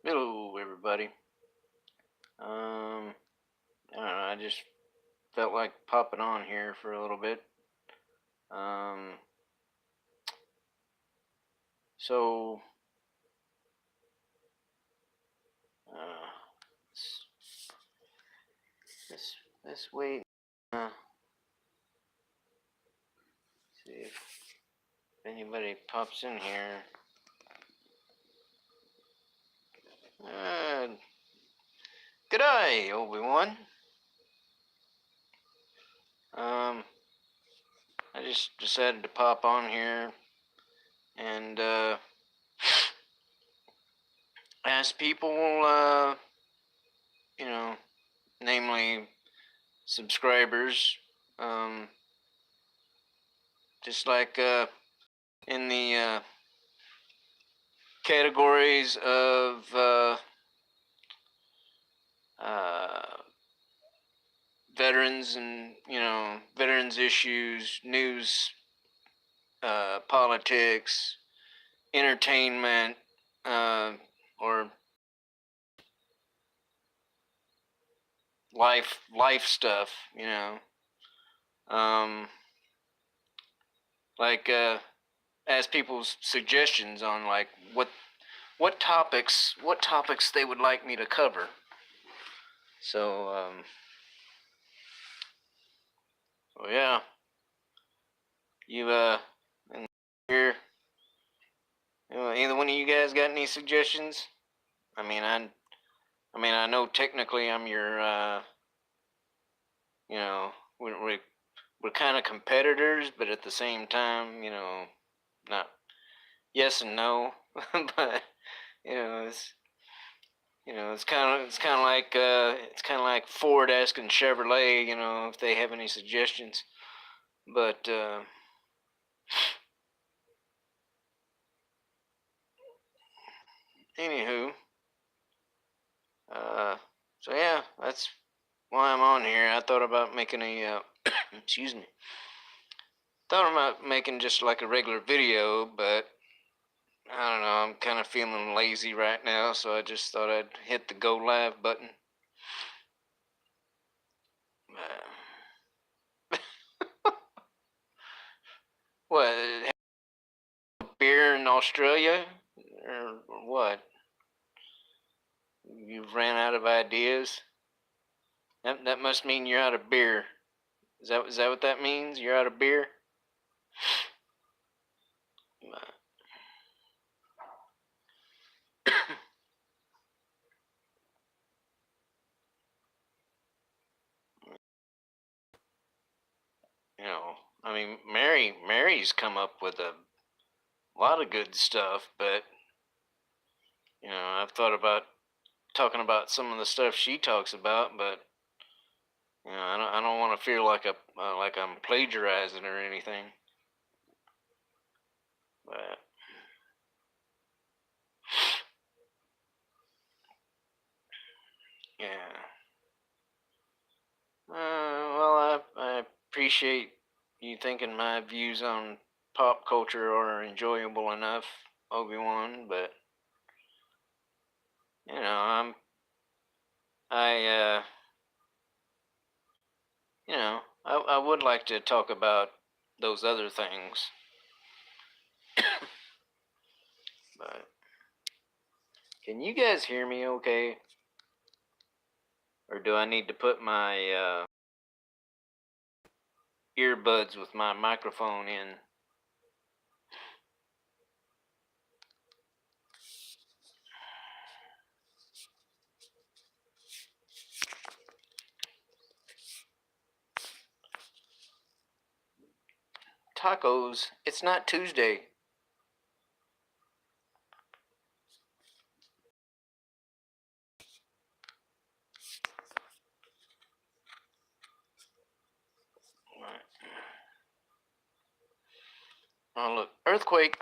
Hello, everybody. I don't know. I just felt like popping on here for a little bit. Um, so uh, let's wait. Uh, See if anybody pops in here. Uh, Good day, Obi-Wan. Um, I just decided to pop on here and ask people, you know, namely subscribers, um, just like in the categories of uh, veterans and veterans issues, news, politics, entertainment, uh, or life stuff. Um, like ask people's suggestions on like what topics they would like me to cover. So yeah, you in here. Either one of you guys got any suggestions? I mean, I know technically I'm your, you know, we're kind of competitors, but at the same time, not yes and no. But you know, it's kind of like Ford asking Chevrolet, if they have any suggestions. But anywho, uh, so yeah, that's why I'm on here. I thought about making a, excuse me, thought about making just like a regular video, but I don't know, I'm kind of feeling lazy right now, so I just thought I'd hit the go live button. What, beer in Australia? Or what? You've ran out of ideas? That must mean you're out of beer. Is that what that means? You're out of beer? you know, I mean, Mary's come up with a lot of good stuff, but I've thought about talking about some of the stuff she talks about, but I don't want to feel like I'm plagiarizing or anything. But yeah. Well, I appreciate you thinking my views on pop culture are enjoyable enough, Obi-Wan, but I'm I I would like to talk about those other things, but can you guys hear me okay? Or do I need to put my earbuds with my microphone in? Tacos, it's not Tuesday. Oh, look, earthquake.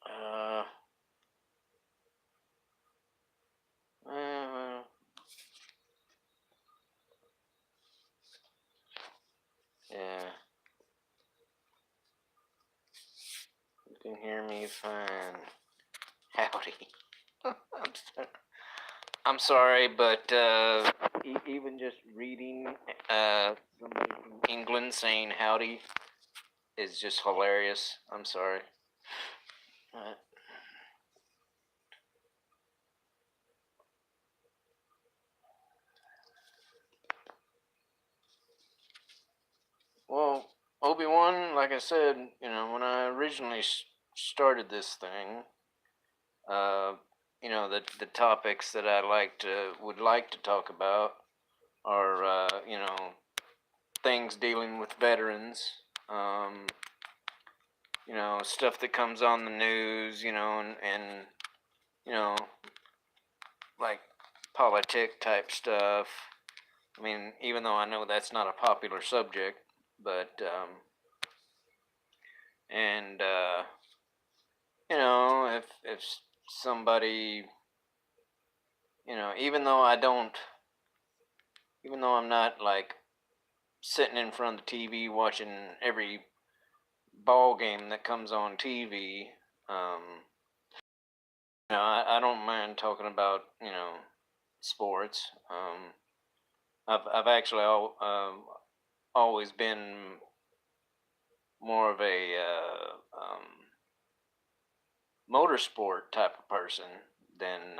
Uh, uh, yeah. can hear me fine. Howdy. I'm sorry, but even just reading somebody from England saying howdy is just hilarious. I'm sorry. Well, Obi-Wan, like I said, when I originally started this thing, uh, the topics that I would like to talk about are, things dealing with veterans, um, stuff that comes on the news, and you know, like politic type stuff. I mean, even though I know that's not a popular subject, but and if somebody, even though even though I'm not like sitting in front of the TV watching every ball game that comes on TV, I don't mind talking about sports. I've actually always been more of a motorsport type of person than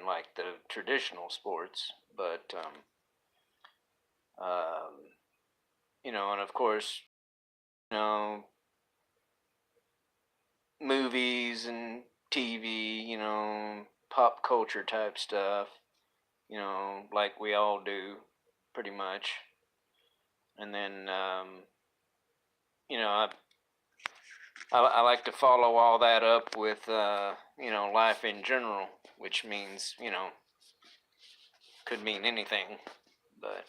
like the traditional sports. But um, and of course, you know, movies and TV, pop culture type stuff, like we all do, pretty much. And then, I like to follow all that up with, life in general, which means, could mean anything. But,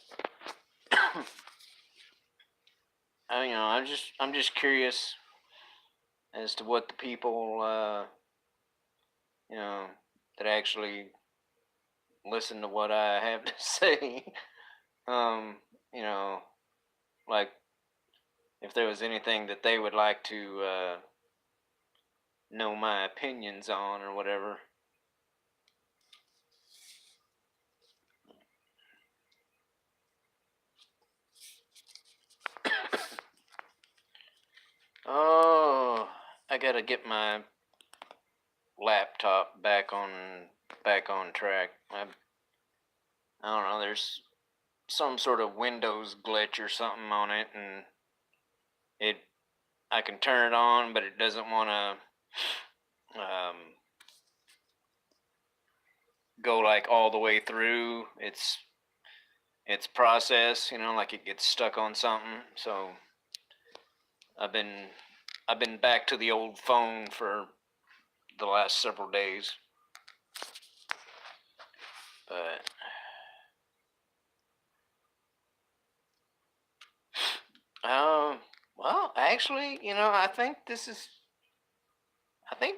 I'm just curious as to what the people, you know, that actually listen to what I have to say, um, you know, like if there was anything that they would like to know my opinions on or whatever. Oh, I gotta get my laptop back on track. I don't know. There's some sort of Windows glitch or something on it, and it I can turn it on, but it doesn't want to go like all the way through its process. Like it gets stuck on something. So I've been I've been back to the old phone for the last several days, but well, actually, I think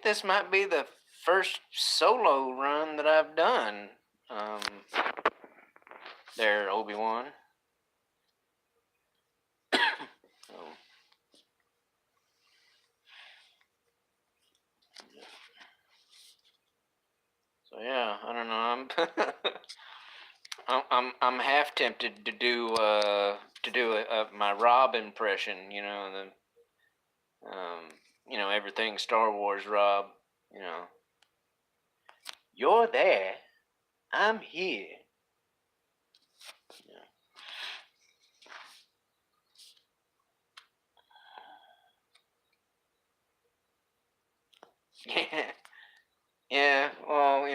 this might be the first solo run that I've done. Um, there, Obi-Wan. So, so yeah, I don't know. I'm half tempted to do my Rob impression. Everything Star Wars Rob. You know, you're there. I'm here. Yeah. Yeah, well,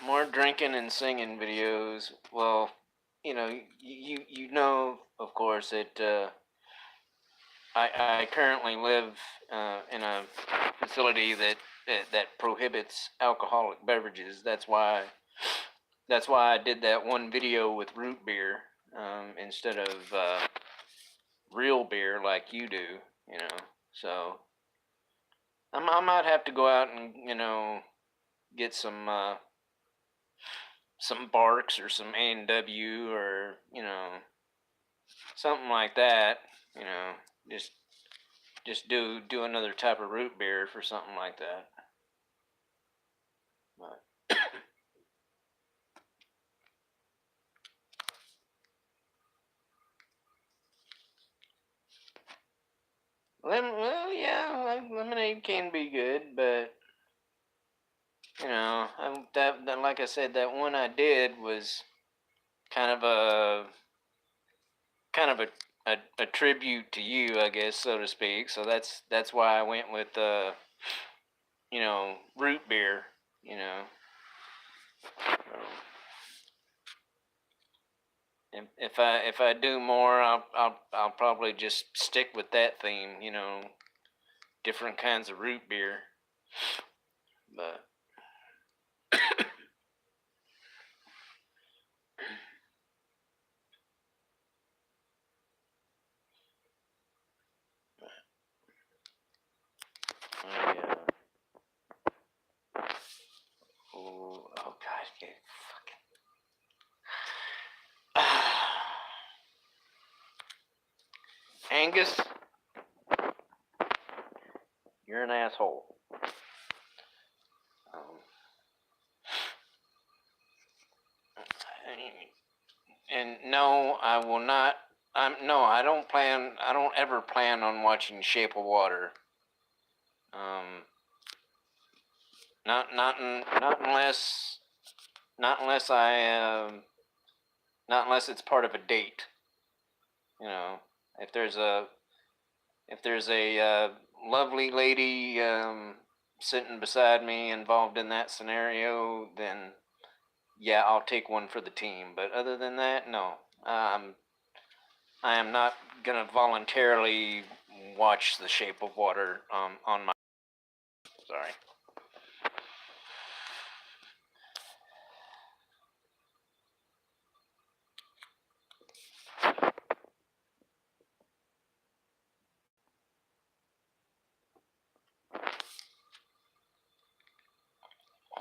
more drinking and singing videos. Well, of course, that I currently live in a facility that prohibits alcoholic beverages. That's why I did that one video with root beer instead of real beer like you do. So I might have to go out and get some Barks or some A&W or something like that. Just just do another type of root beer for something like that. But well, yeah, lemonade can be good, but you know, that like I said, that one I did was kind of a kind of a tribute to you, I guess, so to speak. So that's why I went with root beer. You know, if I do more, I'll probably just stick with that theme. You know, different kinds of root beer, but. I, oh God, yeah, fucking Angus, you're an asshole. Um, and no, I will not. No, I don't plan. I don't ever plan on watching Shape of Water. Um, not unless not unless it's part of a date. You know, if there's a if there's a lovely lady sitting beside me involved in that scenario, then yeah, I'll take one for the team. But other than that, no. I am not gonna voluntarily watch The Shape of Water on my. Sorry.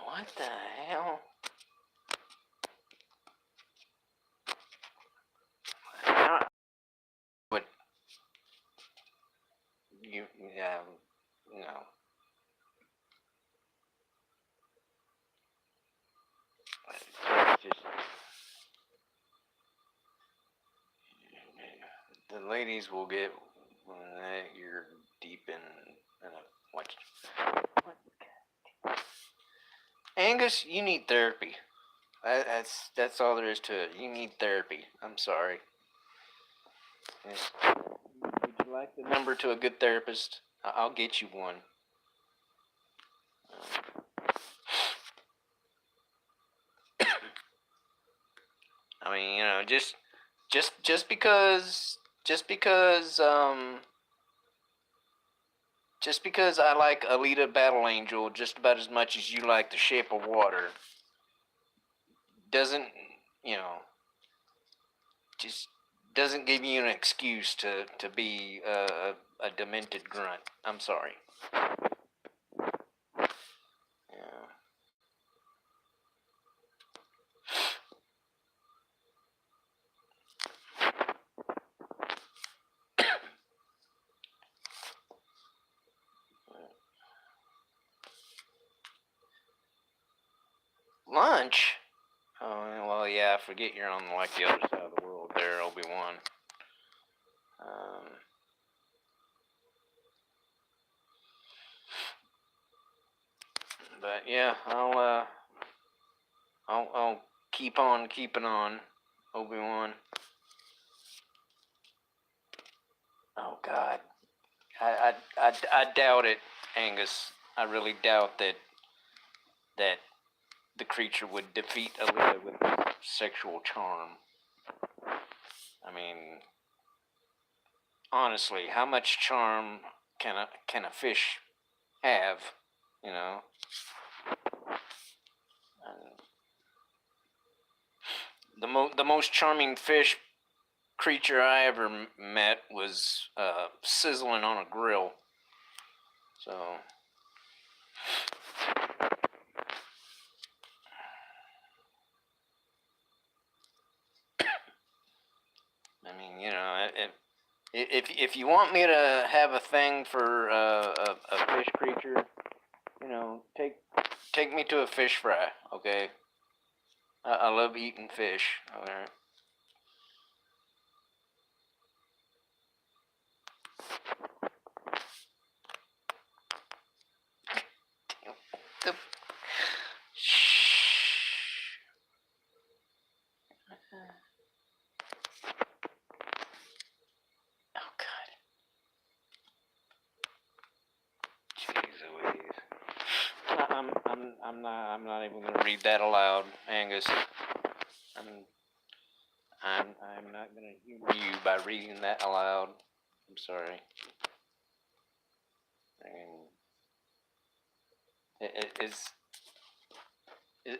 What the hell? What you? Yeah, no. It's just the ladies will get when you're deep in a what? Angus, you need therapy. That's all there is to it. You need therapy. I'm sorry. Yes. Would you like the number to a good therapist? I'll get you one. I mean, you know, just because just because just because I like Alita Battle Angel just about as much as you like The Shape of Water doesn't, you know, just doesn't give you an excuse to be a demented grunt. I'm sorry. Yeah. Lunch? Oh, well, yeah, I forget you're on like the other side of the world there, Obi-Wan. Um, but yeah, I'll keep on keeping on, Obi-Wan. Oh God, I doubt it, Angus. I really doubt that the creature would defeat Alita with sexual charm. I mean, honestly, how much charm can a fish have? You know, the most charming fish creature I ever met was sizzling on a grill. So. I mean, you know, If you want me to have a thing for a fish creature, take me to a fish fry, okay? I love eating fish. All right. The, shh. Oh God. Jeez Louise. I'm not even gonna read that aloud, Angus. I'm I'm not gonna humor you by reading that aloud. I'm sorry. I mean,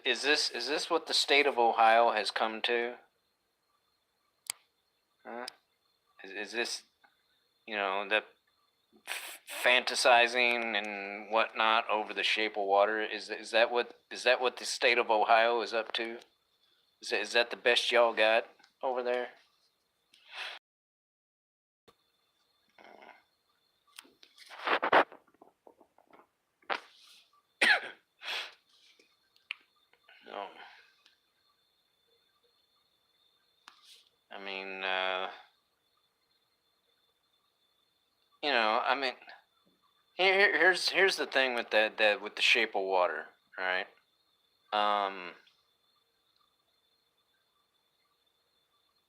is this what the state of Ohio has come to? Huh? Is this the fantasizing and whatnot over the shape of water? Is that what the state of Ohio is up to? Is that the best y'all got over there? No. I mean, I mean, here's the thing with that with the shape of water, all right?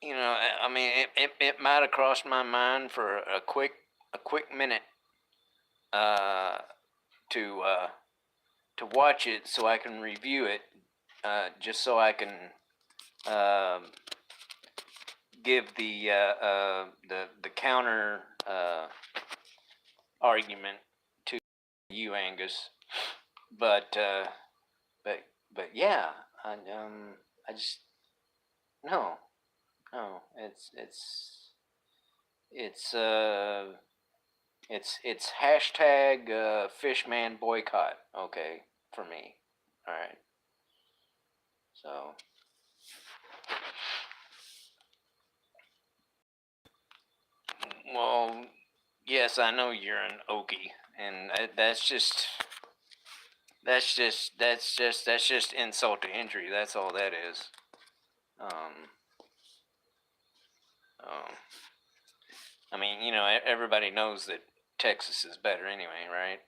I mean, it might have crossed my mind for a quick minute, uh, to watch it so I can review it, just so I can um, give the counter argument to you, Angus. But but yeah, I just no, no. It's it's hashtag fishman boycott. Okay, for me. All right. So well, yes, I know you're an Okie, and that's just insult to injury. That's all that is. Um, um, I mean, everybody knows that Texas is better anyway, right?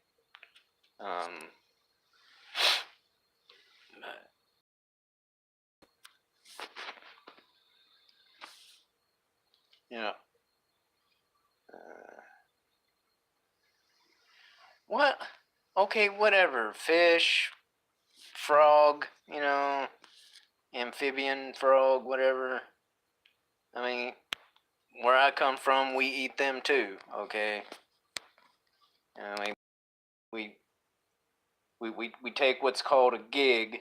Um, but, you know, uh, what? Okay, whatever. Fish, frog, amphibian, frog, whatever. I mean, where I come from, we eat them too. Okay. I mean, we we take what's called a gig,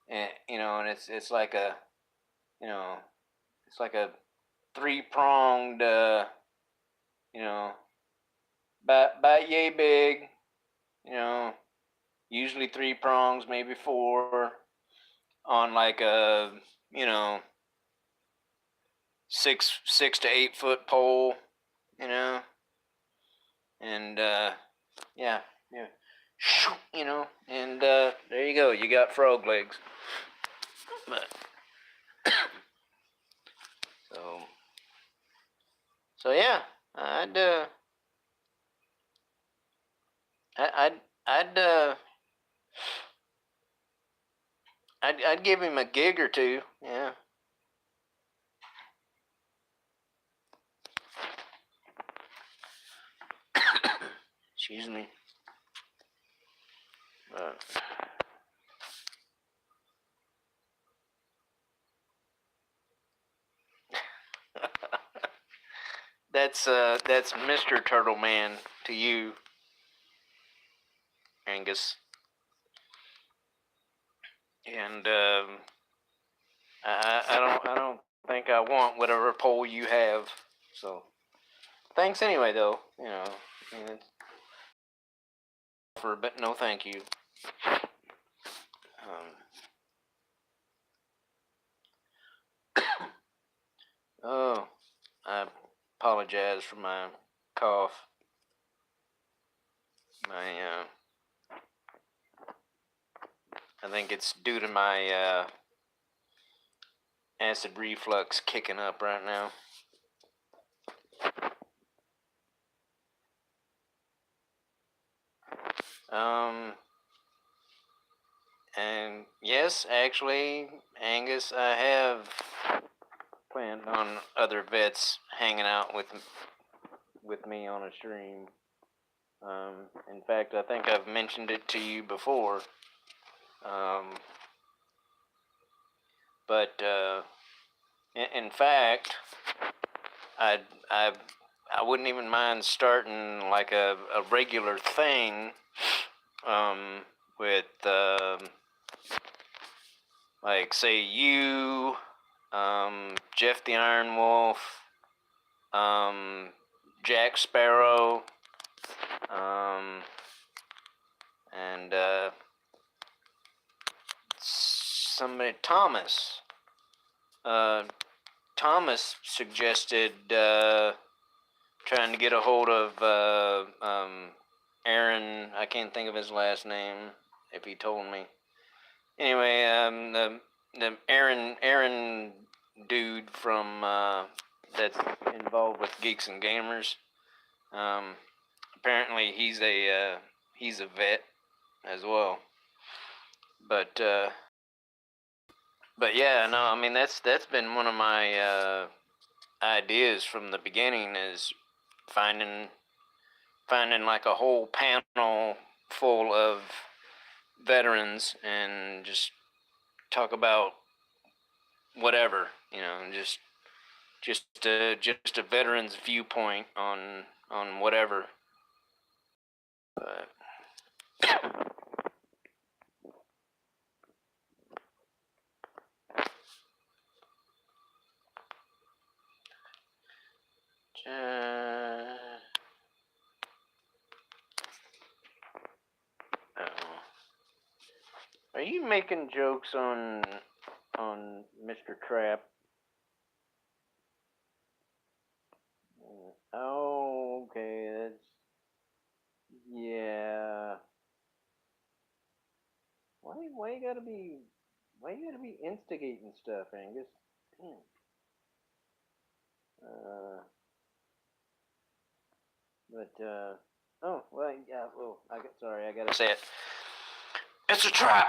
and and it's like a you know it's like a three-pronged you know about yay big, you know usually three prongs, maybe four, on like a you know 6 to 8 foot pole, you know and yeah, yeah, and there you go, you got frog legs. But so yeah, I'd I- would I'd I'd give him a gig or two. Yeah. Excuse me. Uh, that's Mr. Turtle Man to you, Angus. And I don't think I want whatever pole you have. So thanks anyway, though. I mean, it's but no, thank you. Um, oh, I apologize. apologize for my cough. I think it's due to my acid reflux kicking up right now. And yes, actually, Angus, I have planned on other vets hanging out with me on a stream. In fact, I think I've mentioned it to you before. But in fact, I wouldn't even mind starting like a regular thing with like say you, Jeff the Iron Wolf, Jack Sparrow, and somebody, Thomas. Thomas suggested trying to get a hold of Aaron. I can't think of his last name. If he told me. Anyway, the Aaron dude from that's involved with Geeks and Gamers. Apparently he's a vet as well. But yeah, no, I mean that's been one of my ideas from the beginning, is finding like a whole panel full of veterans and just talk about whatever, just a veteran's viewpoint on whatever. But are you making jokes on Mr. Trap? Oh, okay, that's, yeah. Why you gotta be instigating stuff, Angus? Damn. Oh, well, yeah, well, sorry, I gotta say it. It's a trap!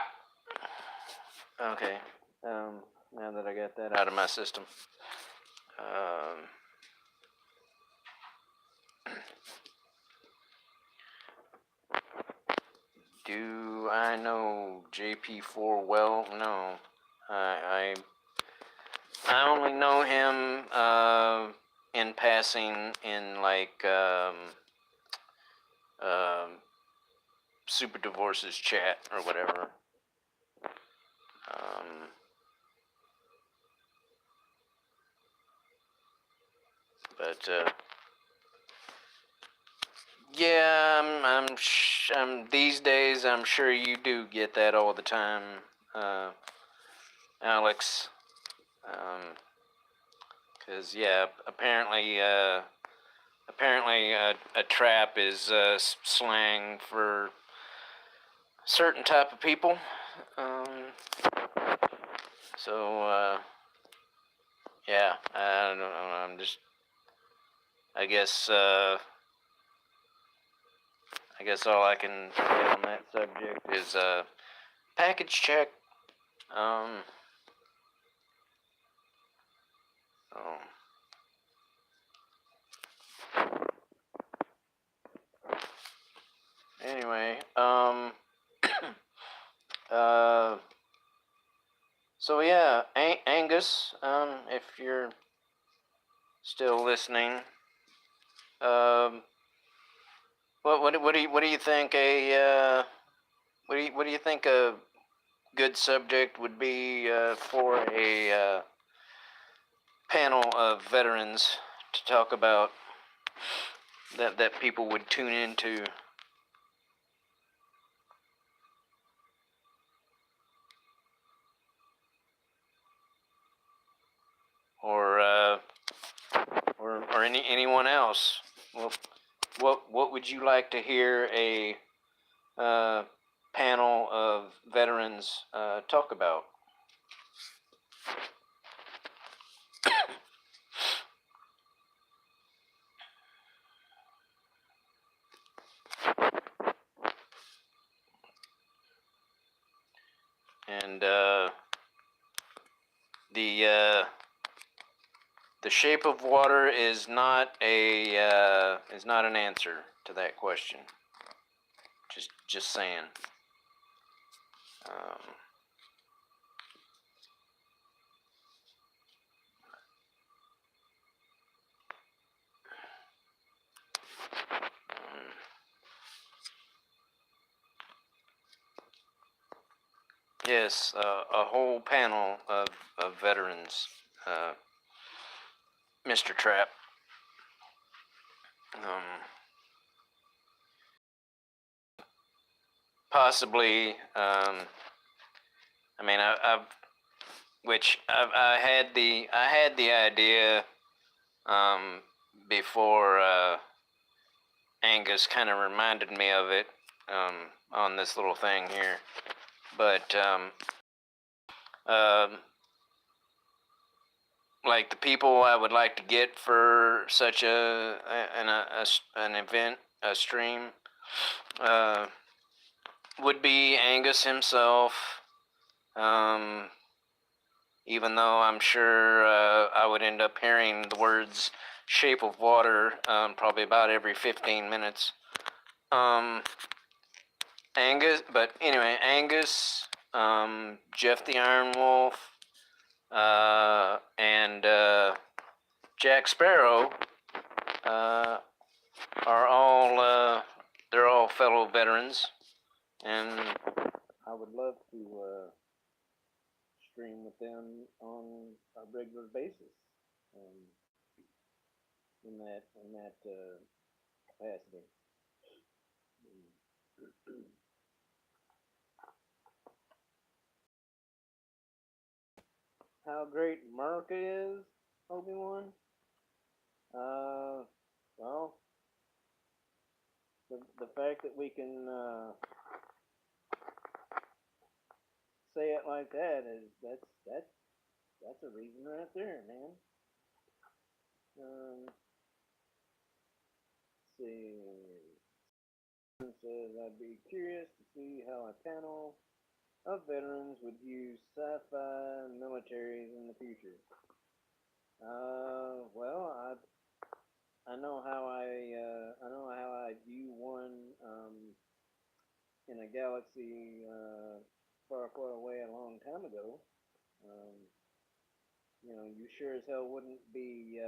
Okay, now that I got that out of my system. Do I know JP4 well? No. I only know him in passing in like Super Divorces chat or whatever. But yeah, I'm these days I'm sure you do get that all the time, Alex. 'Cause yeah, apparently a trap is slang for a certain type of people. So yeah, I don't know. I guess all I can say on that subject is package check. Anyway, so yeah, Angus, if you're still listening, what do you think what do you think a good subject would be for a panel of veterans to talk about that people would tune into? Or anyone else? Well, what would you like to hear a panel of veterans talk about? And the shape of water is not an answer to that question. Just saying. Um, yes, a whole panel of veterans, Mr. Trap. Possibly. I mean, I had the idea before Angus kind of reminded me of it on this little thing here, but like the people I would like to get for such an event, a stream, would be Angus himself. Even though I'm sure I would end up hearing the words "shape of water" probably about every 15 minutes. Angus, but anyway, Angus, Jeff the Iron Wolf, and Jack Sparrow are all they're all fellow veterans, and I would love to stream with them on a regular basis in that capacity. How great America is, Obi-Wan? Well, the fact that we can say it like that is that's a reason right there, man. Let's see. It says I'd be curious to see how a panel of veterans would use sci-fi militaries in the future. Well, I know how I view one in a galaxy far, far away a long time ago. You know, you sure as hell wouldn't be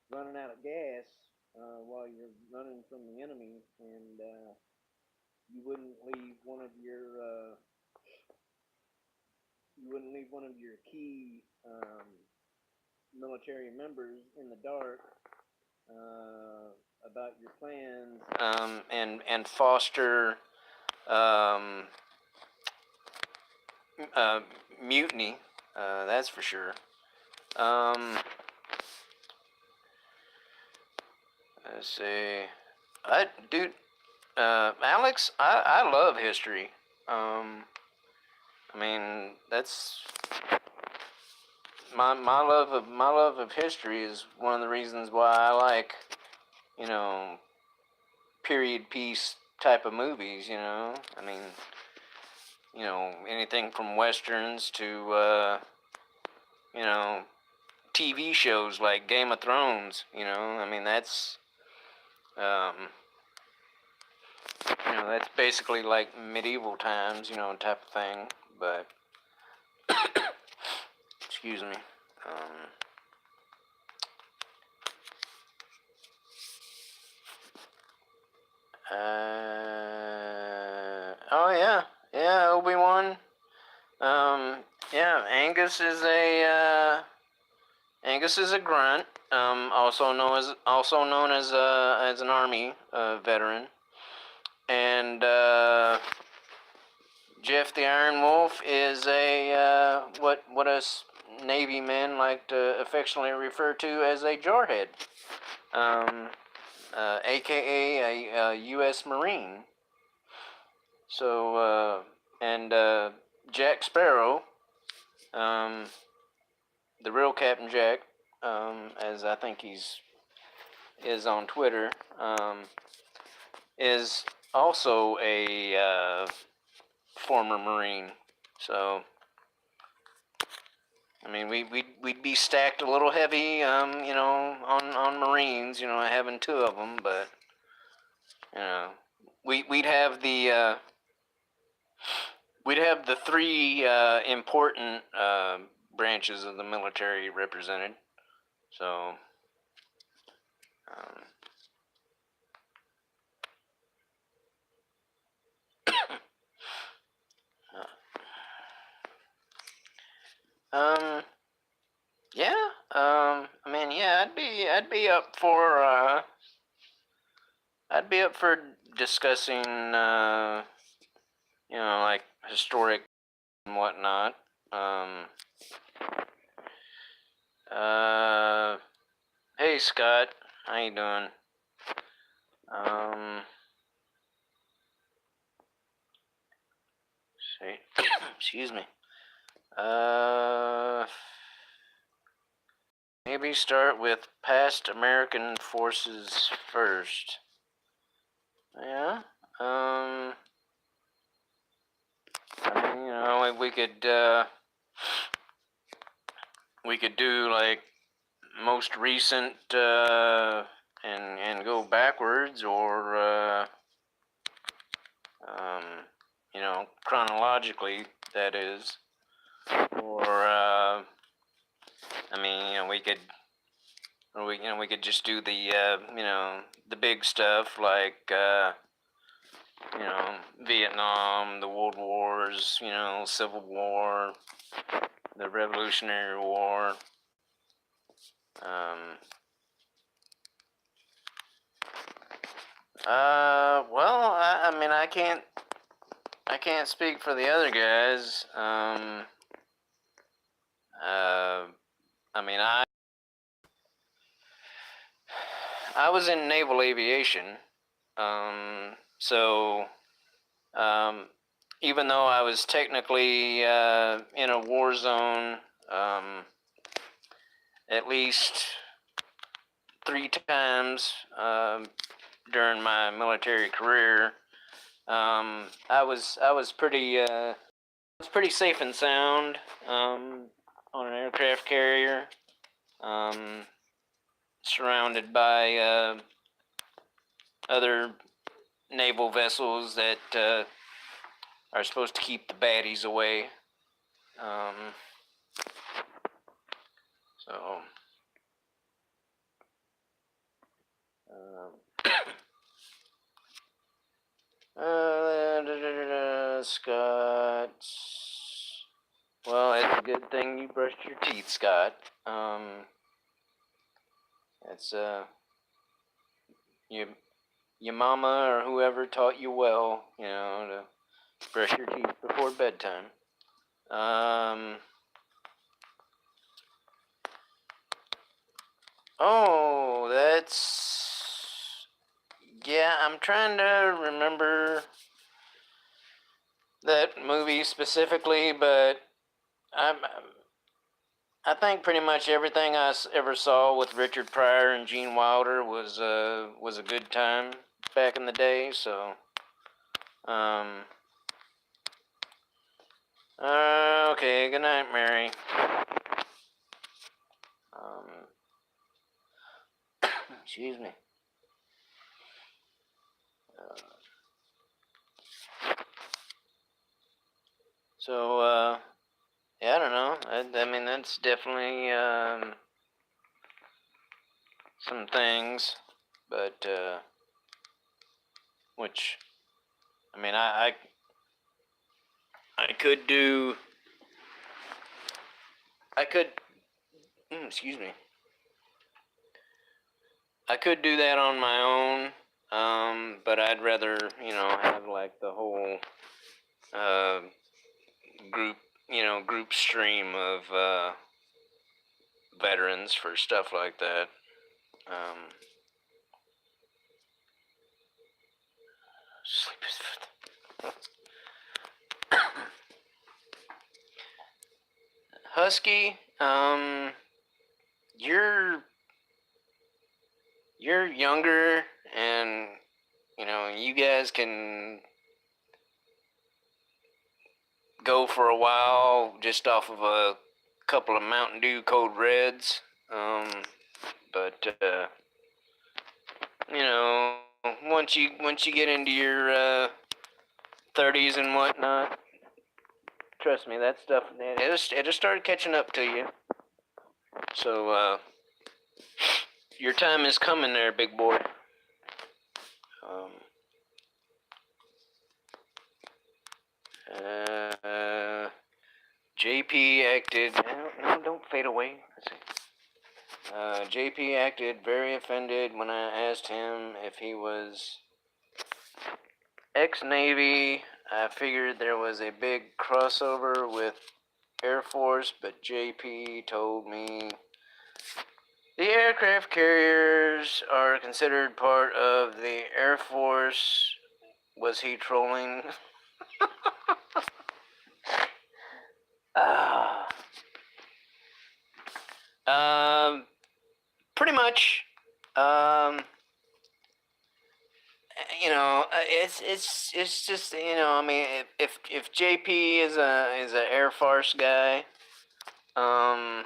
running out of gas while you're running from the enemy, and you wouldn't leave one of your key military members in the dark about your plans, and foster mutiny. That's for sure. Let's see. Alex, I love history. I mean, that's my love of history is one of the reasons why I like, you know, period piece type of movies. You know, I mean, you know, anything from westerns to you know, TV shows like Game of Thrones. You know, I mean that's you know, that's basically like medieval times, you know, type of thing. But excuse me. Oh yeah, Obi-Wan. Yeah, Angus is a grunt. Also known as an army veteran, and Jeff the Iron Wolf is a what us Navy men like to affectionately refer to as a jarhead, aka a U.S. Marine. So, and Jack Sparrow, um, the real Captain Jack, as I think is on Twitter, is also a former Marine. So, I mean, we'd be stacked a little heavy, on Marines, having two of them, but we'd have the three important branches of the military represented. So, um, yeah, I mean, yeah, I'd be up for discussing, like historic and whatnot. Uh, hey Scott, how you doing? Um, see, excuse me. Maybe start with past American forces first. Yeah. I mean, we could do like most recent and go backwards, or chronologically, that is. Or I mean, we could just do the big stuff like Vietnam, the World Wars, Civil War, the Revolutionary War. Well, I mean, I can't speak for the other guys. I mean, I was in naval aviation, so even though I was technically in a war zone, at least 3 times during my military career, I was pretty safe and sound on an aircraft carrier, surrounded by other naval vessels that are supposed to keep the baddies away. So. Scott. Well, it's a good thing you brushed your teeth, Scott. It's your mama or whoever taught you well, to brush your teeth before bedtime. Oh, yeah, I'm trying to remember that movie specifically, but I think pretty much everything I ever saw with Richard Pryor and Gene Wilder was a good time back in the day. So, okay. Good night, Mary. Excuse me. So, yeah, I don't know. I mean, that's definitely some things, but which, I mean, I could do. I could. Excuse me. I could do that on my own, but I'd rather, have like the whole group stream of veterans for stuff like that. Sleep is Husky. You're younger, and you guys can go for a while just off of a couple of Mountain Dew Code Reds. But once you get into your 30s and whatnot, trust me, that stuff it'll start catching up to you. So your time is coming there, big boy. JP acted. No, don't fade away. Let's see. JP acted very offended when I asked him if he was ex-Navy. I figured there was a big crossover with Air Force, but JP told me the aircraft carriers are considered part of the Air Force. Was he trolling? Pretty much. It's just I mean, if JP is a Air Force guy, and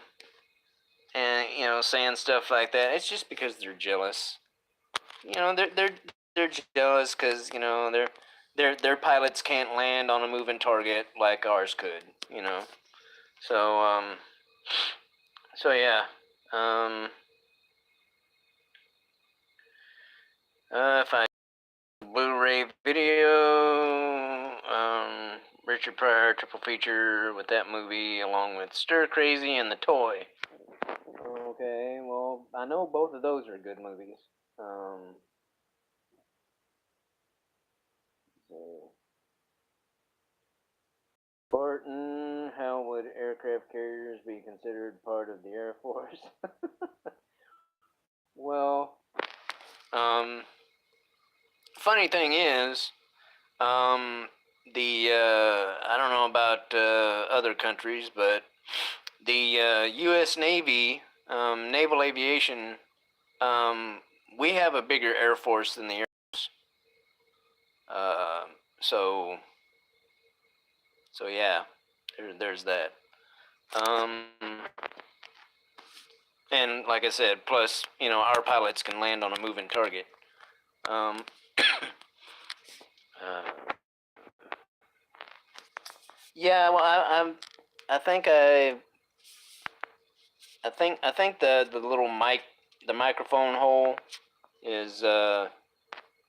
saying stuff like that, it's just because they're jealous. They're jealous because their pilots can't land on a moving target like ours could. So yeah. If I Blu-ray video, Richard Pryor triple feature with that movie along with Stir Crazy and The Toy. Okay, well, I know both of those are good movies. Barton, how would aircraft carriers be considered part of the Air Force? Well, funny thing is, I don't know about other countries, but the U.S. Navy, Naval Aviation, we have a bigger Air Force than the Air Force. So yeah, there's that. And like I said, plus, our pilots can land on a moving target. Yeah, well, I think the little the microphone hole is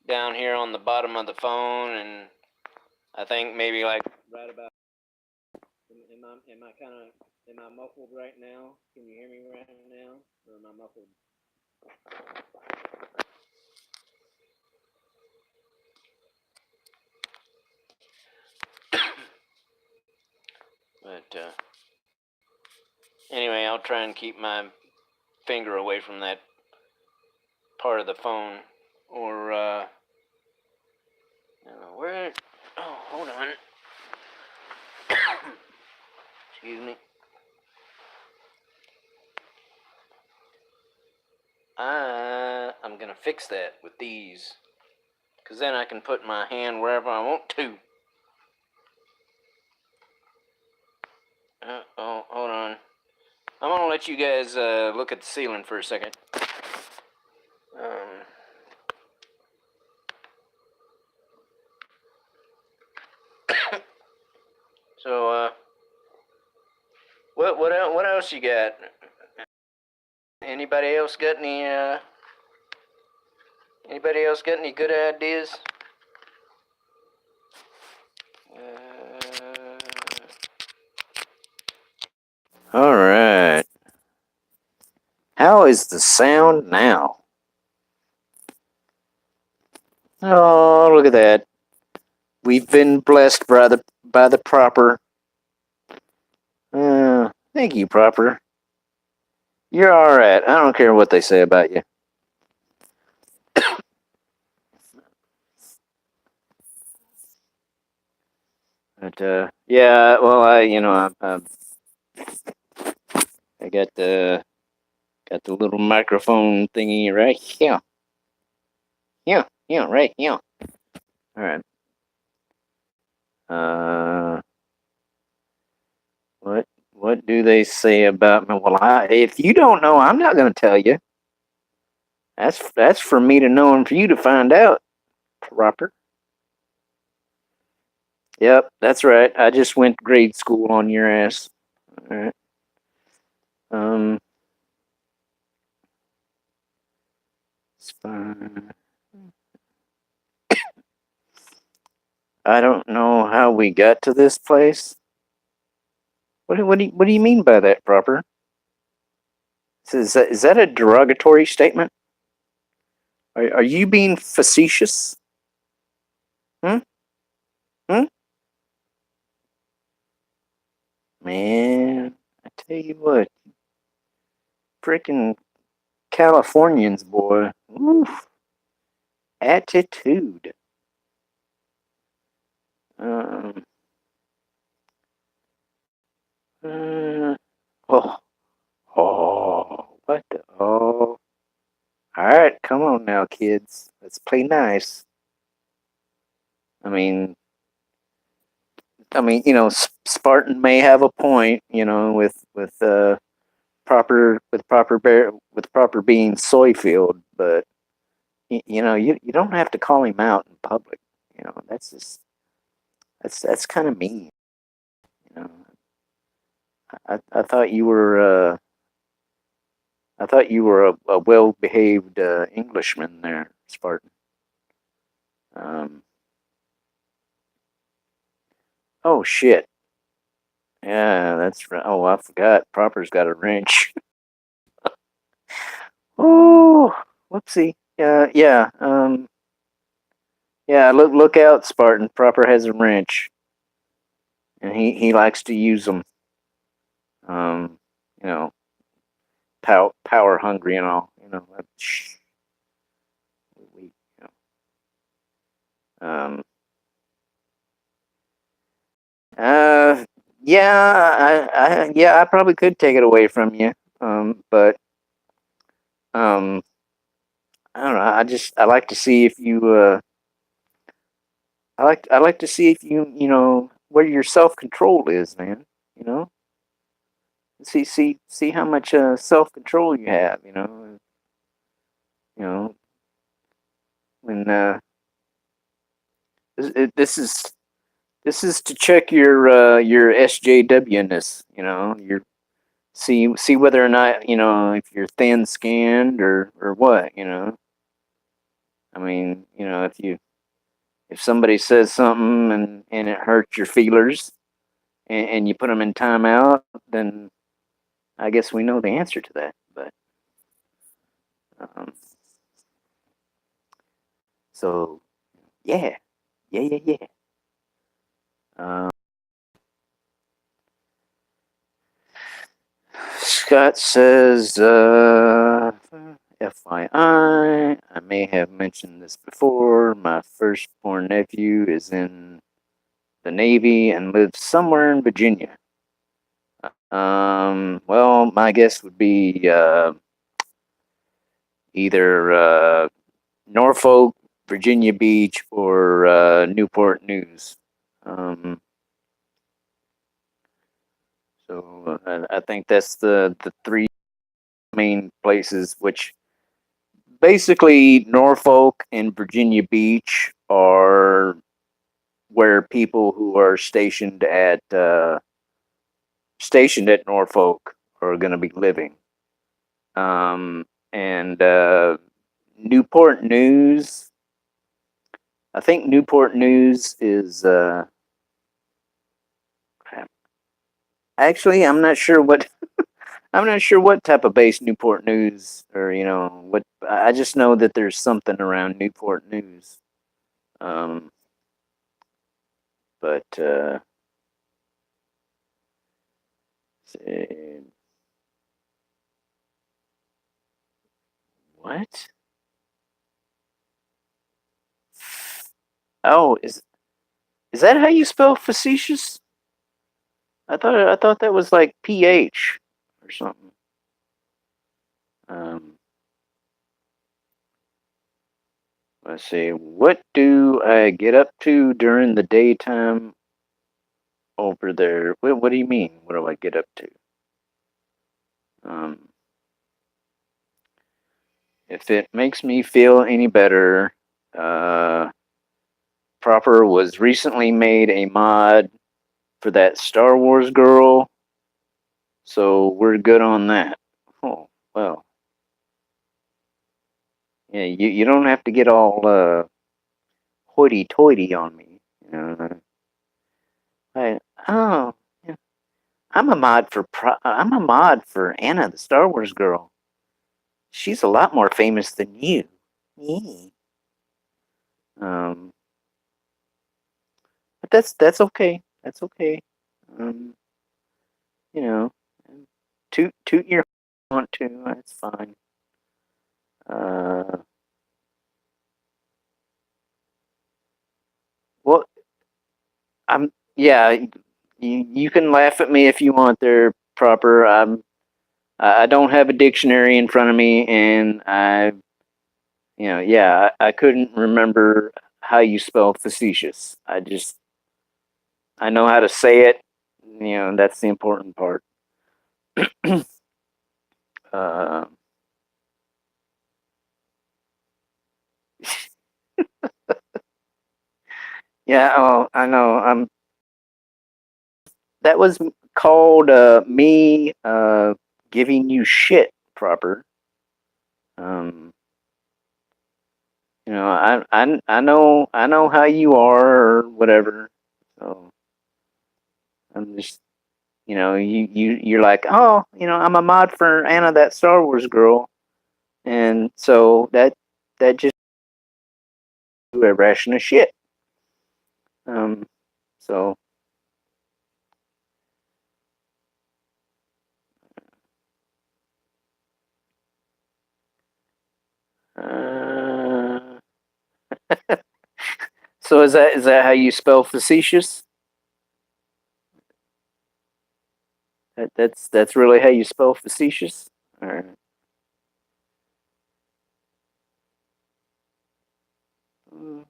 down here on the bottom of the phone, and I think maybe like right about. Am I muffled right now? Can you hear me right now, or am I muffled? But anyway, I'll try and keep my finger away from that part of the phone, or where? Oh, hold on. Excuse me. I'm gonna fix that with these, cause then I can put my hand wherever I want to. Oh, hold on. I'm gonna let you guys look at the ceiling for a second. So what else you got? Anybody else got any good ideas? All right. How is the sound now? Oh, look at that. We've been blessed by the Proper. Thank you, Proper. You're all right. I don't care what they say about you. But yeah, well, I got the little microphone thingy right here. Yeah, right here. All right. Uh, what do they say about me? Well, if you don't know, I'm not going to tell you. That's for me to know and for you to find out, Robert. Yep, that's right. I just went grade school on your ass. All right. Um, I don't know how we got to this place. What do you mean by that, Proper? Is that a derogatory statement? Are you being facetious? Hmm? Hmm? Man, I tell you what, freaking Californians, boy. Oof, attitude. Um, uh, oh, what the, oh. All right, come on now, kids. Let's play nice. I mean, Spartan may have a point, with proper being Soyfield, but you don't have to call him out in public. That's just that's kind of mean. You know, I thought you were a well behaved Englishman there, Spartan. Um, oh shit, yeah, that's right. Oh, I forgot. Proper's got a wrench. Oh, whoopsie. Yeah. Yeah. Look out, Spartan. Proper has a wrench, and he likes to use them. Um, you know, power hungry and all. We, um, uh, yeah, I probably could take it away from you. But um, I don't know. I like to see if you I like to see if where your self control is, man. You know, see how much self control you have. You know when this is to check your SJW ness. Your see whether or not if you're thin skinned or what. I mean, if somebody says something and it hurts your feelers and you put them in timeout, then I guess we know the answer to that. But um, so yeah, yeah. Um, Scott says, FYI, I may have mentioned this before. My firstborn nephew is in the Navy and lives somewhere in Virginia. Well, my guess would be either Norfolk, Virginia Beach, or Newport News. Um, so I think that's the three main places, which basically Norfolk and Virginia Beach are where people who are stationed at Norfolk are going to be living. And Newport News, I think Newport News is actually I'm not sure what type of base Newport News or what. I just know that there's something around Newport News. Um, but What? Oh, is that how you spell facetious? I thought that was like PH or something. Um, let's see. What do I get up to during the daytime over there? What do you mean? What do I get up to? Um, if it makes me feel any better, uh, Proper was recently made a mod for that Star Wars girl, so we're good on that. Oh, well. Yeah, you don't have to get all hoity-toity on me. You know, I, oh, yeah, I'm a mod for Anna, the Star Wars girl. She's a lot more famous than you. Yeah. Um, but that's okay. That's okay. Um, you know, toot your want to. That's fine. Uh, well, I'm yeah. You can laugh at me if you want. There, Proper. I don't have a dictionary in front of me, and yeah, I couldn't remember how you spell facetious. I know how to say it. That's the important part. uh, yeah, oh, I know. That was called me giving you shit, Proper. Um, I know how you are or whatever. So I'm just you're like, oh, I'm a mod for Anna, that Star Wars girl, and so that just a ration of shit. Um, so uh, so is that how you spell facetious? That's really how you spell facetious. All right. Mm,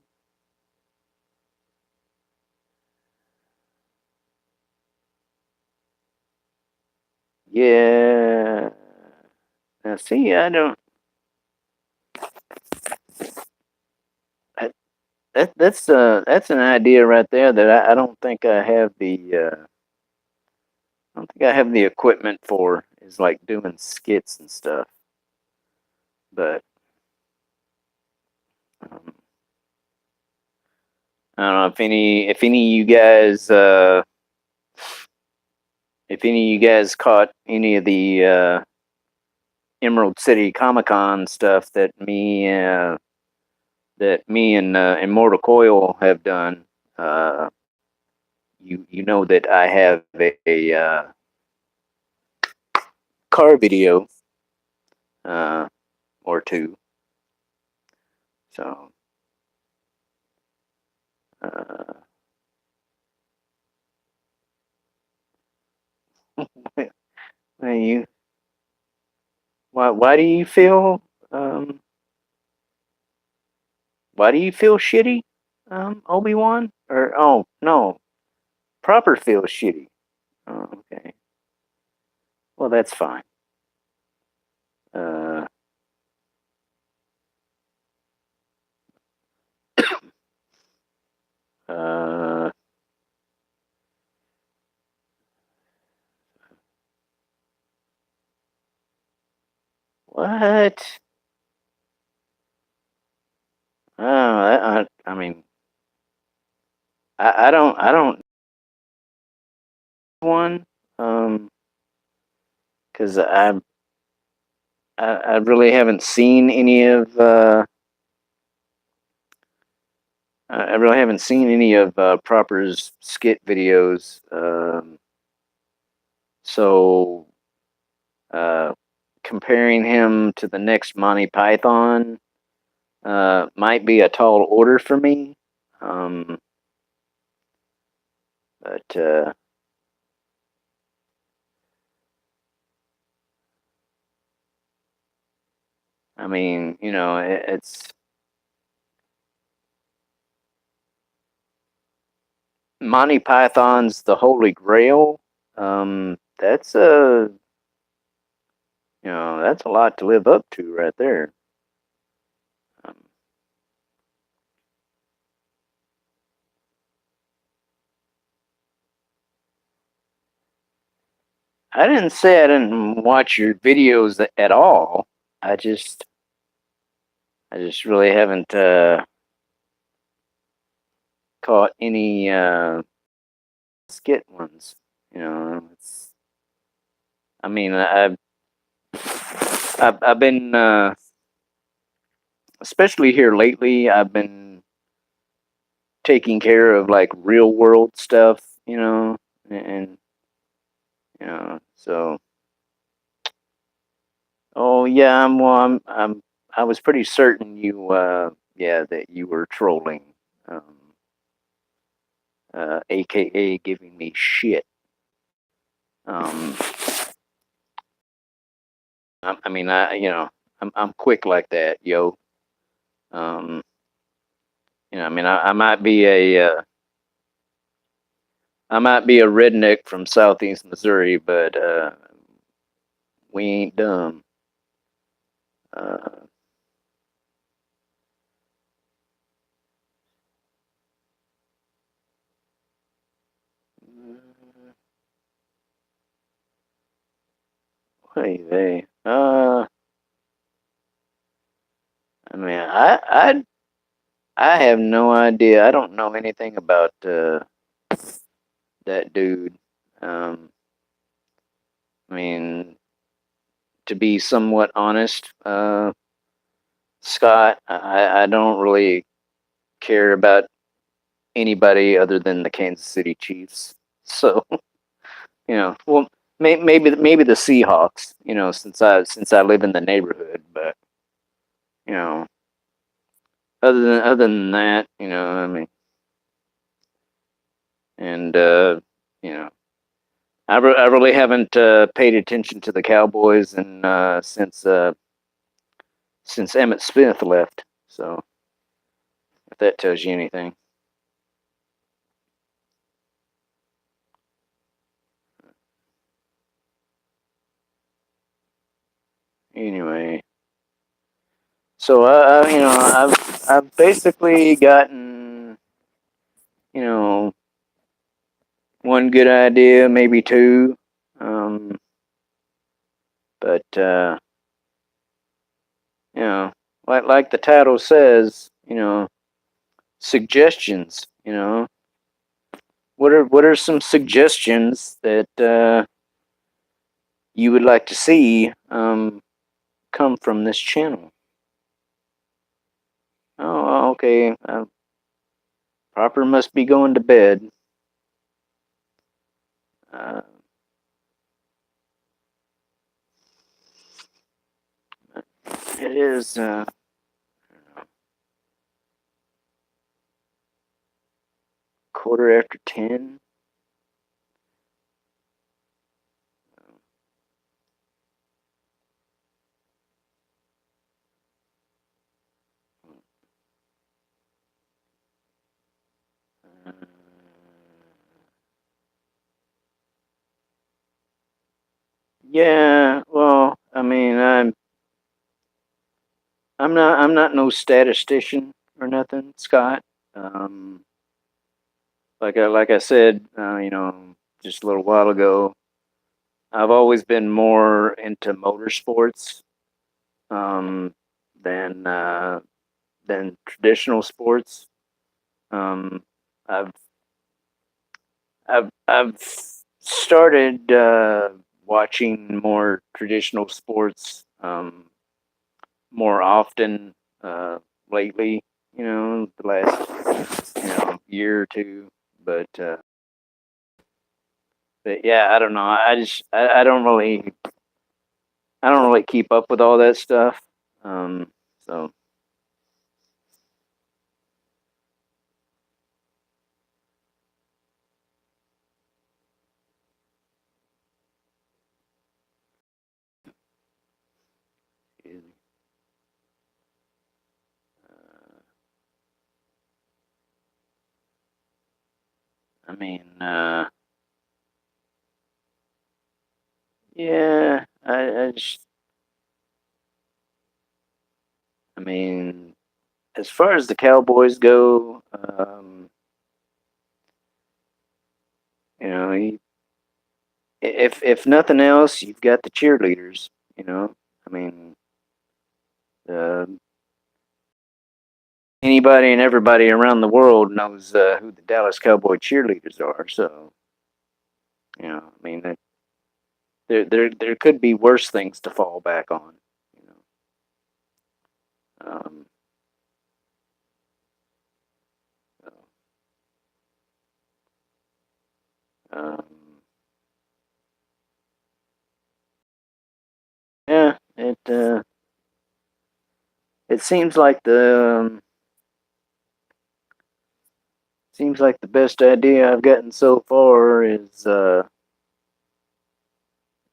yeah. Now see, I don't. I, that's an idea right there that I don't think I have I don't think I have the equipment for is like doing skits and stuff. But um, I don't know if any of you guys if any of you guys caught any of the Emerald City Comic Con stuff that me and Immortal Coil have done. Uh, you know that I have a car video uh, or two. So uh, you why do you feel um, why do you feel shitty, Obi-Wan? Or oh no, Proper feels shitty. Oh, okay. Well, that's fine. Uh, uh, what? Oh, I mean, I don't one, um, because I really haven't seen any of I really haven't seen any of Proper's skit videos. So uh, comparing him to the next Monty Python might be a tall order for me. But I mean, it's Monty Python's The Holy Grail. That's that's a lot to live up to right there. Um, I didn't say I didn't watch your videos at all. I just really haven't caught any skit ones. It's. I mean, I've been especially here lately. I've been taking care of like real world stuff, and so. Oh yeah, I was pretty certain you yeah, that you were trolling, aka giving me shit. Um, I mean, I'm quick like that, yo. Um, I mean, I might be a redneck from southeast Missouri, but we ain't dumb. Uh, hey, they. I mean, I have no idea. I don't know anything about that dude. Um, I mean, to be somewhat honest, Scott, I don't really care about anybody other than the Kansas City Chiefs. So, well, maybe the Seahawks. Since I live in the neighborhood, but you know, other than that, I mean, and you know, I really haven't paid attention to the Cowboys and since Emmett Smith left. So, if that tells you anything. Anyway, so I've basically gotten you know one good idea, maybe two, but you know like the title says, suggestions. What are some suggestions that you would like to see come from this channel? Oh, okay. Proper must be going to bed. Uh, it is quarter after 10. Uh, yeah, well, I mean, I'm not no statistician or nothing, Scott. Um, like I said, just a little while ago, I've always been more into motorsports um, than traditional sports. Um, I've I've started watching more traditional sports more often lately. The last year or two, but yeah, I don't know. I don't really I don't really keep up with all that stuff. So I mean, yeah, I mean, as far as the Cowboys go, you know, if nothing else, you've got the cheerleaders. You know, I mean, uh, anybody and everybody around the world knows who the Dallas Cowboy cheerleaders are. So, you know, I mean, there could be worse things to fall back on. You know, so, um, yeah, it seems like the best idea I've gotten so far is you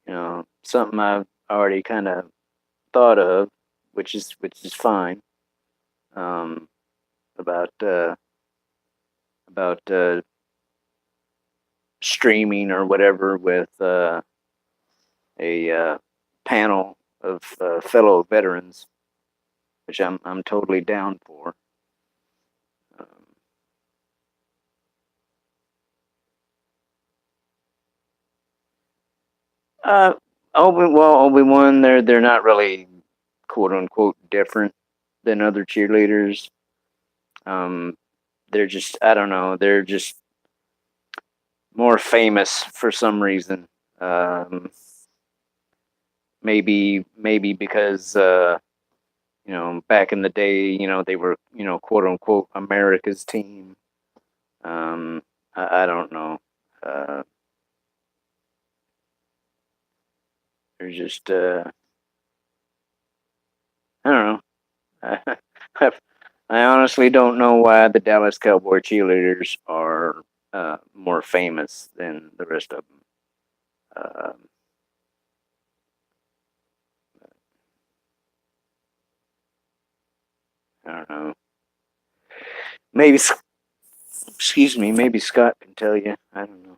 know, something I've already kind of thought of, which is fine. Um, about about streaming or whatever with a panel of fellow veterans, which I'm totally down for. Um, uh, Obi-Wan, they're not really quote unquote different than other cheerleaders. Um, they're just I don't know, they're just more famous for some reason. Um, maybe because you know, back in the day, you know, they were, you know, quote unquote America's team. I don't know. Uh, they're just I don't know. I honestly don't know why the Dallas Cowboy cheerleaders are more famous than the rest of them. I don't know. Maybe, excuse me, maybe Scott can tell you. I don't know.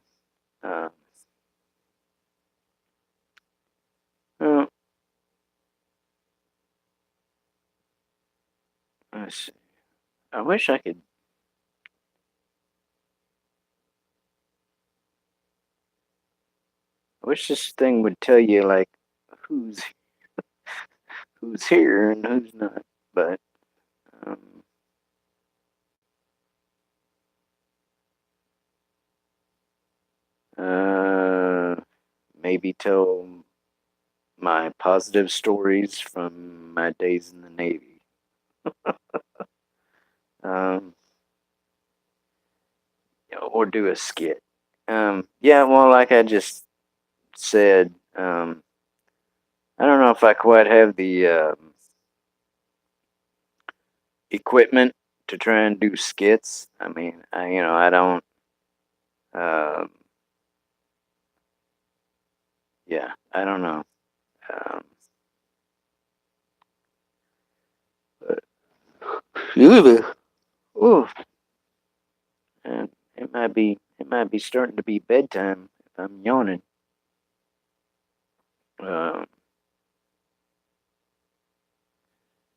Well, let's see. I wish I could. I wish this thing would tell you like who's who's here and who's not. But um, uh, maybe tell my positive stories from my days in the Navy. Um, or do a skit. Yeah, well, like I just said, I don't know if I quite have the equipment to try and do skits. I mean, I don't. Um, yeah, I don't know. Um, but, ooh, and it might be starting to be bedtime if I'm yawning. Um,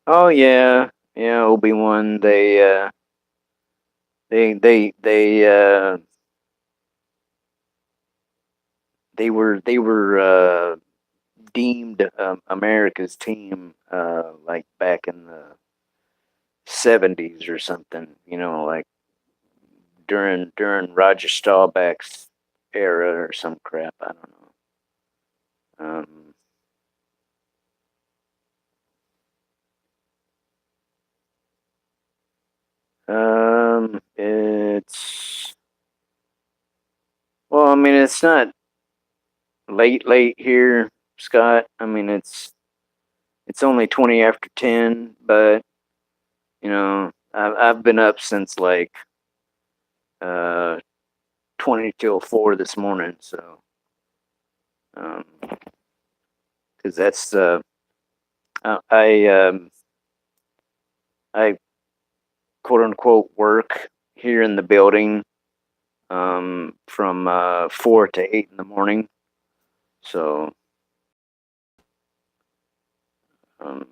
oh yeah, yeah, Obi-Wan. They were deemed America's team like back in the 70s or something. You know, like during Roger Staubach's era or some crap. I don't know. Um, it's well, I mean, it's not late here. Scott. I mean, it's only 20 after 10, but you know, I've been up since like uh 20 till 4 this morning, so um, because that's uh, I um I quote unquote work here in the building from 4 to 8 in the morning, so um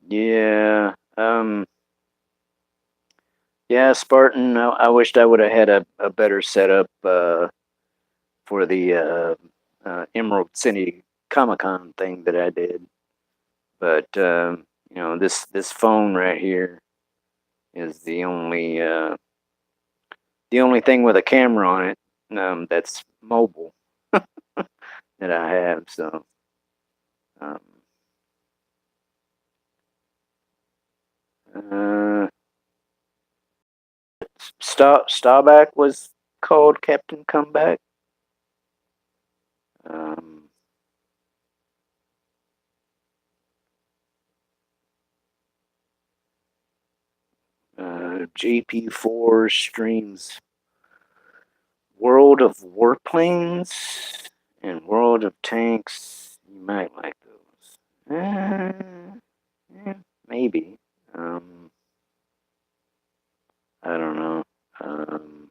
yeah yeah, Spartan. I wished I would have had a better setup for the Emerald City Comic Con thing that I did. But you know, this phone right here is the only thing with a camera on it that's mobile that I have. So um, uh, Starback was called Captain Comeback. Um, JP4 streams World of Warplanes and World of Tanks. You might like those. Yeah, maybe. Um, I don't know. Um,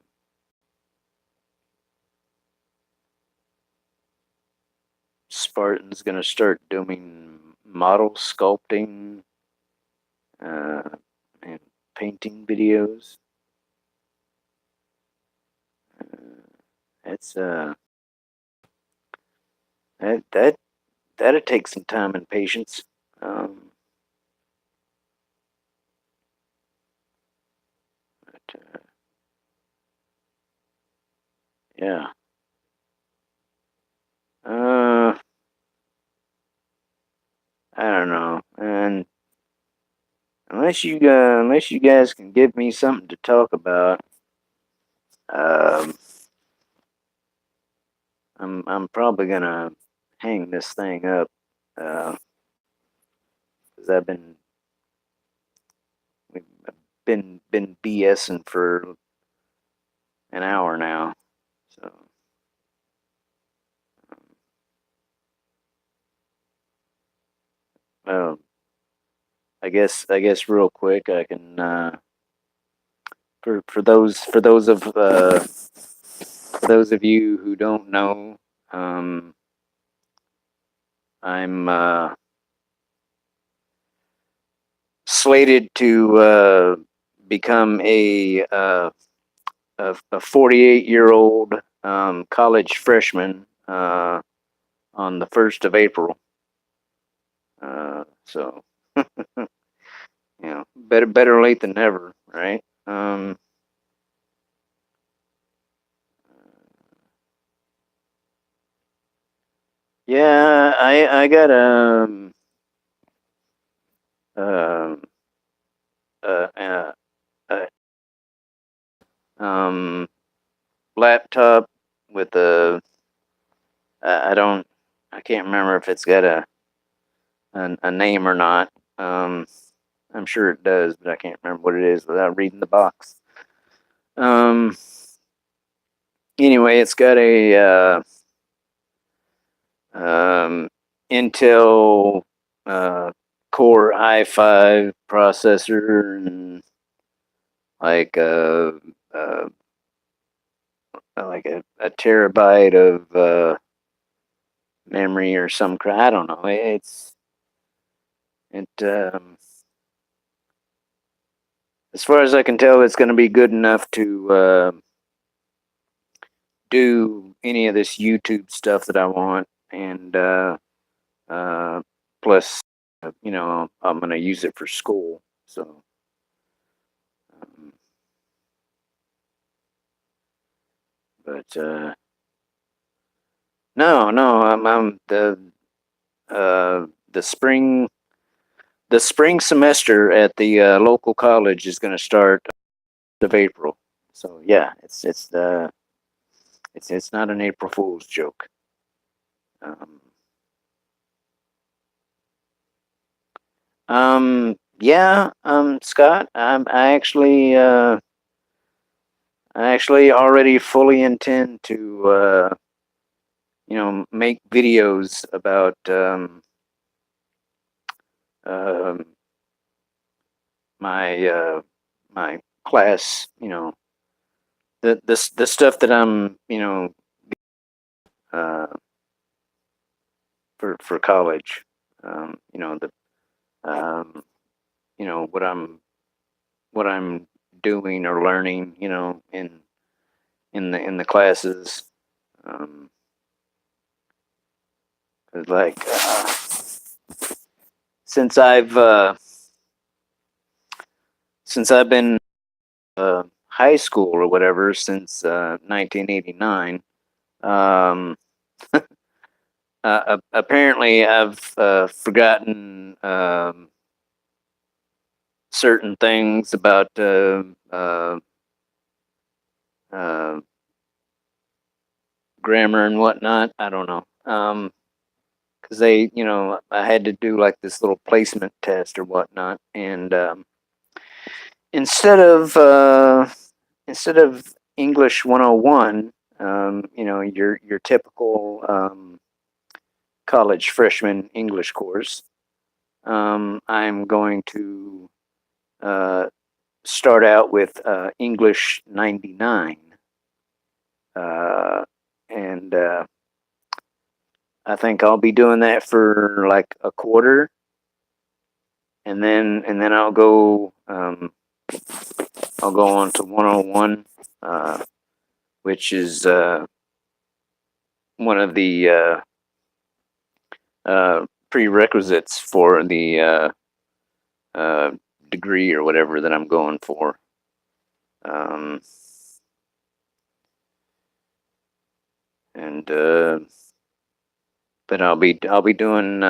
Spartan's gonna start doing model sculpting uh, and painting videos. That's that that'd take some time and patience. Um, but yeah. Uh, I don't know, and unless you guys can give me something to talk about, um, I'm probably gonna hang this thing up because we've been BSing for an hour now. So um, I guess real quick I can for those of you who don't know, I'm slated to become a 48-year-old college freshman on the 1st of April. So, you know, better late than never, right? Yeah, I got um uh, uh, uh um laptop with I don't I can't remember if it's got a name or not. I'm sure it does, but I can't remember what it is without reading the box. Um, anyway, it's got a Intel uh, Core i5 processor and like uh, a terabyte of memory or some crap. I don't know. It as far as I can tell, it's going to be good enough to do any of this YouTube stuff that I want, and uh, plus, you know, I'm going to use it for school. So, um, but no, I'm the spring semester at the local college is going to start of April. So yeah, It's not an April Fool's joke. Um, yeah, Scott, I actually already fully intend to, make videos about, um, my, my class, the stuff that I'm, uh, for college, the, um, what I'm doing or learning, in the classes. Um, 'Cause, like, since I've been high school or whatever since 1989. Um, apparently, I've forgotten certain things about uh, grammar and whatnot. I don't know. Because I had to do like this little placement test or whatnot, and instead of uh, instead of English 101, your typical college freshman English course, I'm going to uh, start out with English 99, and I think I'll be doing that for like a quarter, and then I'll go on to 101, which is one of the prerequisites for the uh, degree or whatever that I'm going for. Um, and But I'll be doing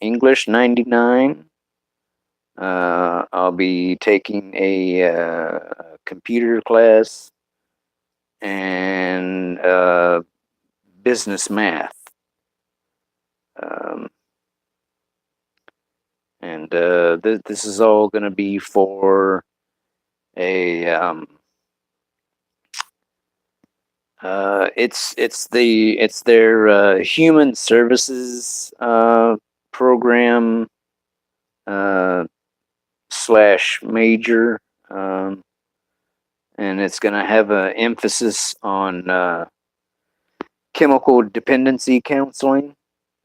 English 99. I'll be taking a computer class and business math. Um, and this is all going to be for a it's their human services program uh, slash major, um, and it's going to have an emphasis on chemical dependency counseling.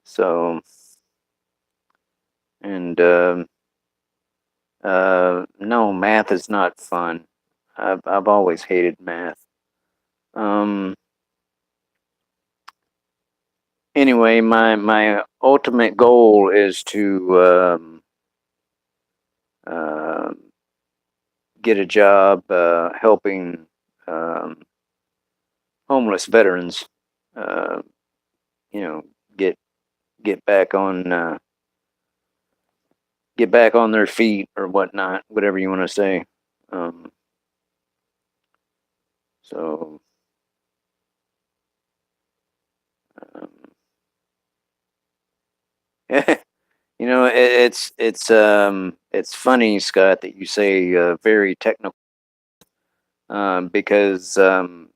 So, and no, math is not fun. I've always hated math. Um, anyway, my ultimate goal is to uh, get a job helping um, homeless veterans. Uh, you know, get get back on get back on their feet or whatnot, whatever you want to say. Um, so, um, it's funny, Scott, that you say very technical, because that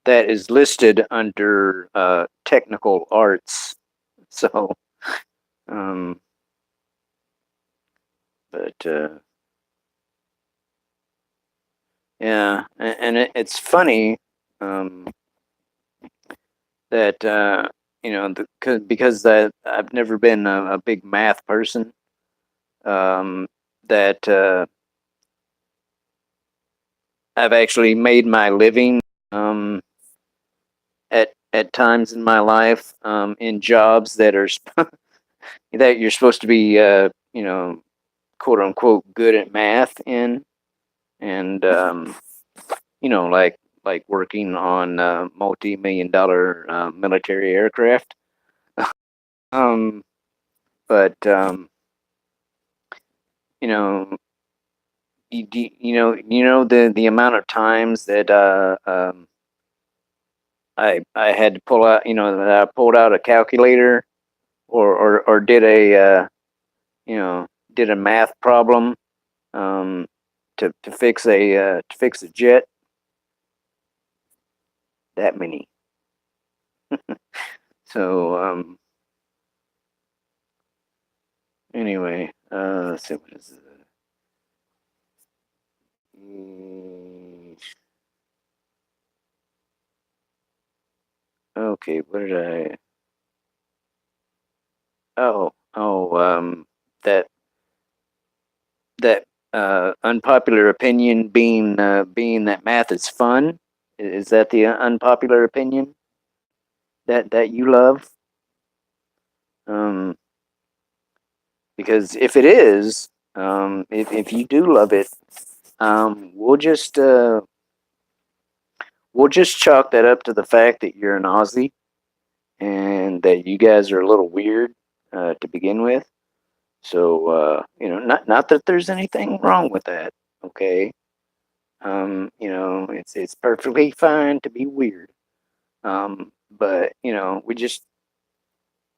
that is listed under technical arts. So, um, but yeah, and it's funny um, that because that I've never been a big math person. That I've actually made my living um, at times in my life in jobs that are that you're supposed to be quote unquote good at math in, and like working on multi-million-dollar military aircraft. Um, but you know you know the amount of times that I had to pull out, that I pulled out a calculator or did a you know did a math problem um, to fix a jet. That many. So anyway, let's see what is it. Mm, Okay, what did I? Oh, that that unpopular opinion being that math is fun. Is that the unpopular opinion that you love? Um, because if it is, if you do love it, we'll just chalk that up to the fact that you're an Aussie and that you guys are a little weird to begin with. So not that there's anything wrong with that. Okay, it's perfectly fine to be weird. But we just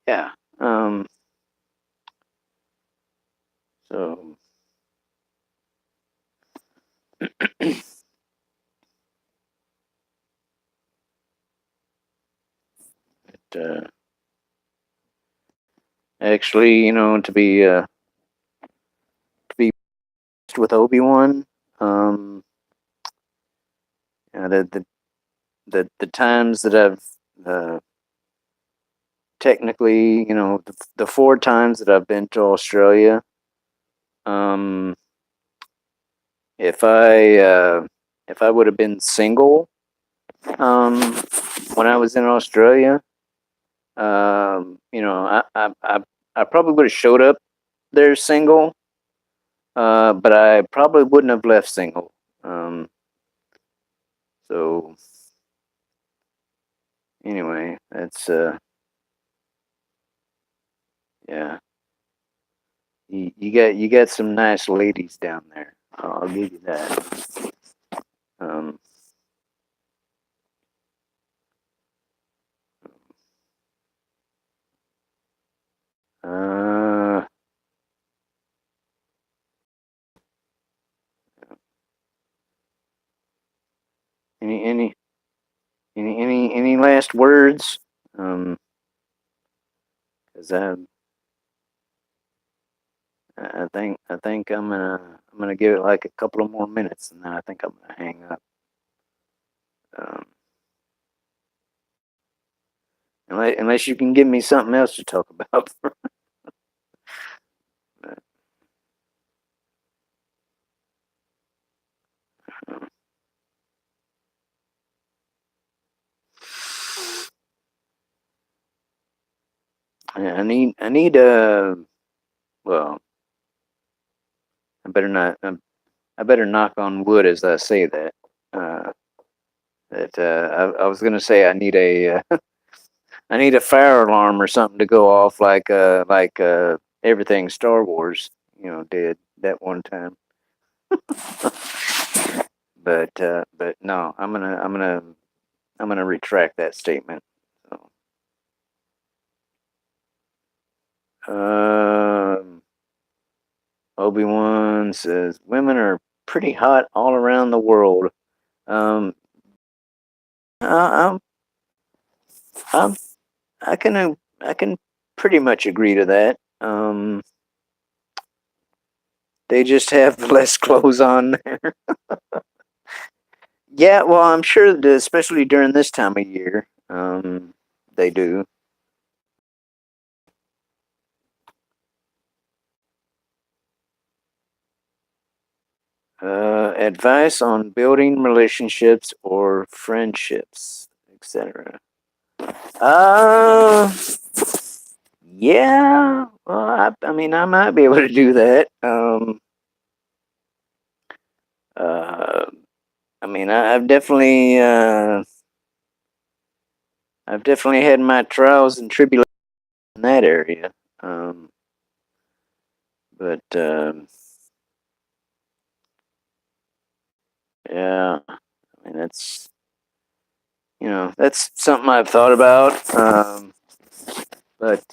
yeah. So uh, actually, to be with Obi-Wan, um, the times that I've uh, technically, the four times that I've been to Australia, um, if I if I would have been single, um, when I was in Australia, I probably would have showed up there single, but I probably wouldn't have left single. Um, so anyway, that's yeah. You got some nice ladies down there. I'll give you that. Um, uh, any any any last words? Cause I think I'm gonna give it like a couple of more minutes, and then I think I'm gonna hang up. Um, unless you can give me something else to talk about. I need well, I better not. I better knock on wood as I say that. Uh, I was gonna say I need a fire alarm or something to go off like everything Star Wars did that one time. But no, I'm gonna retract that statement. So, um, Obi-Wan says women are pretty hot all around the world. Um, I, I'm I can pretty much agree to that. They just have less clothes on. Yeah, well, I'm sure that especially during this time of year, they do. Advice on building relationships or friendships, etc. Uh, yeah. Well, I mean, I might be able to do that. Uh, I mean, I've definitely had my trials and tribulations in that area. Um, but Yeah, I mean that's something I've thought about. But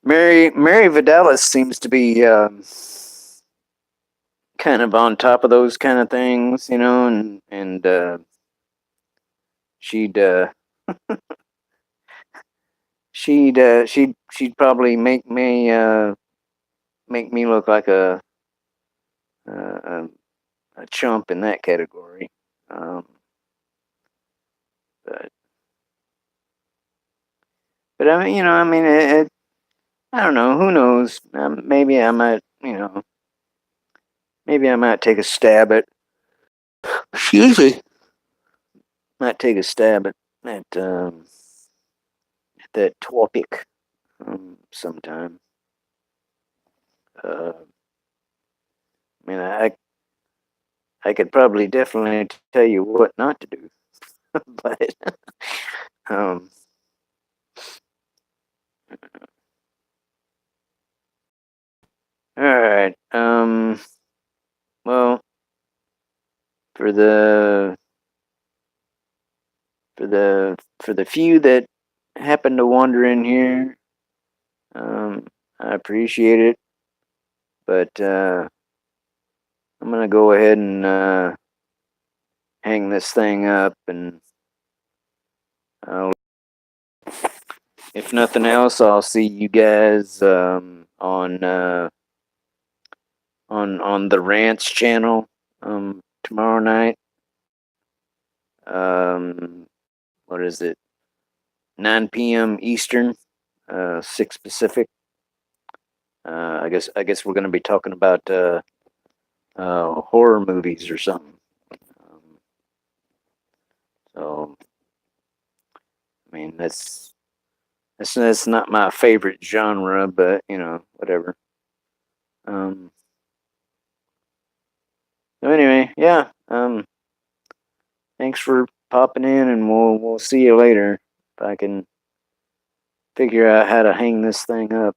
Mary Vidalis seems to be kind of on top of those kind of things, and she'd she'd probably make me look like a, a chump in that category. Um, but I mean, I don't know. Who knows? Maybe I might, maybe I might take a stab at. Excuse me. Might take a stab at that topic sometime. I mean, I could probably definitely tell you what not to do, but um, all right. Well, for the for the few that happen to wander in here, I appreciate it, but I'm gonna go ahead and hang this thing up, and I'll, if nothing else, I'll see you guys on the Ranch channel tomorrow night. What is it? 9 p.m. Eastern, 6 Pacific. I guess we're gonna be talking about horror movies or something. Um, so I mean that's not my favorite genre, but whatever. Um, so anyway, yeah. Thanks for popping in, and we'll see you later. If I can figure out how to hang this thing up.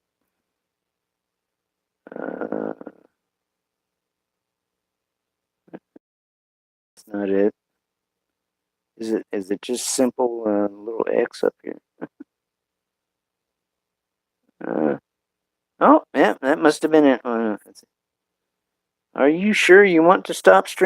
That's not it. Is it just simple little X up here? Uh, oh, yeah, that must have been it. Are you sure you want to stop streaming?